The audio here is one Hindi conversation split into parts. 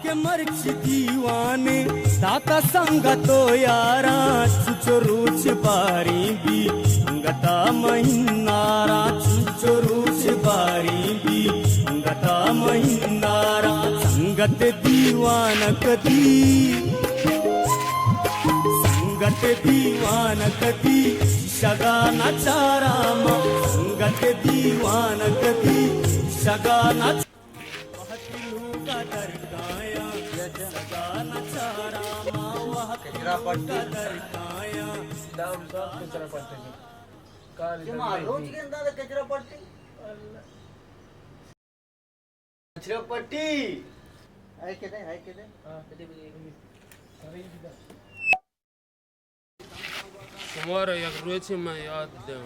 के मर्च दीवाने दाता संगतो यारा चुचोरूच बारी भी अंगता महिनारा चुचोरूच बारी भी अंगता महिनारा संगत दीवान कदी संगत दीवान कदी शगाना चारामा संगत दीवान कदी शगाना तुम्हारा एक रोज मैं याद दूँ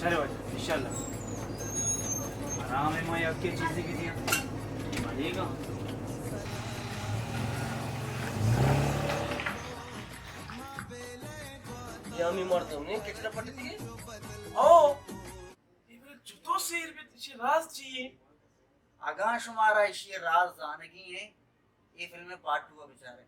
चलो इंशाल्लाह आराम है मैं आपकी चीज़ें की दिया मानेगा यामी मरदम ने कितना पट दिए ओ ये जुतो शेर पे तुझे राज चाहिए आगा शुमारा इसी राज जानगी है ये फिल्म में पार्ट 2 बेचारे